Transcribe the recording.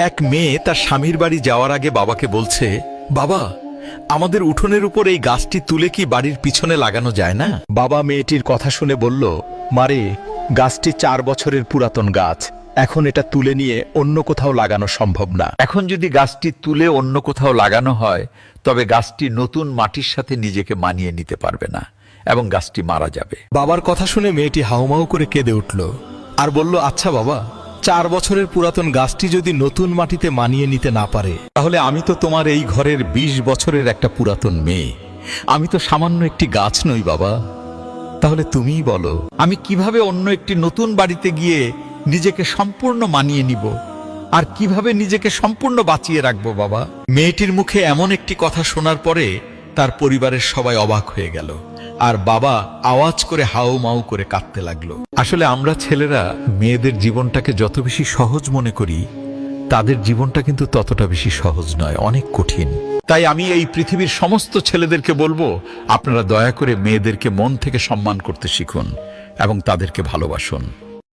এক মেয়ে তার স্বামীর বাড়ি যাওয়ার আগে বাবাকে বলছে, বাবা, আমাদের উঠোনের উপর এই গাছটি তুলে কি বাড়ির পিছনে লাগানো যায় না? বাবা মেয়েটির কথা শুনে বলল, মারে, গাছটি 4 বছরের পুরাতন গাছ, এখন এটা তুলে নিয়ে অন্য কোথাও লাগানো সম্ভব না। এখন যদি গাছটি তুলে অন্য কোথাও লাগানো হয়, তবে গাছটি নতুন মাটির সাথে নিজেকে মানিয়ে নিতে পারবে না এবং গাছটি মারা যাবে। বাবার কথা শুনে মেয়েটি হাউমাউ করে কেঁদে উঠল আর বলল, আচ্ছা বাবা, 4 বছরের পুরাতন গাছটি যদি নতুন মাটিতে মানিয়ে নিতে না পারে, তাহলে আমি তো তোমার এই ঘরের 20 বছরের একটা পুরাতন মেয়ে, আমি তো সামান্য একটি গাছ নই বাবা। তাহলে তুমিই বলো, আমি কিভাবে অন্য একটি নতুন বাড়িতে গিয়ে নিজেকে সম্পূর্ণ মানিয়ে নিব, আর কিভাবে নিজেকে সম্পূর্ণ বাঁচিয়ে রাখবো বাবা? মেয়েটির মুখে এমন একটি কথা শোনার পরে তার পরিবারের সবাই অবাক হয়ে গেল, আর বাবা আওয়াজ করে হাউ মাউ করে কাঁদতে লাগলো। আসলে আমরা ছেলেরা মেয়েদের জীবনটাকে যত বেশি সহজ মনে করি, তাদের জীবনটা কিন্তু ততটা বেশি সহজ নয়, অনেক কঠিন। তাই আমি এই পৃথিবীর সমস্ত ছেলেদেরকে বলবো, আপনারা দয়া করে মেয়েদেরকে মন থেকে সম্মান করতে শিখুন এবং তাদেরকে ভালোবাসুন।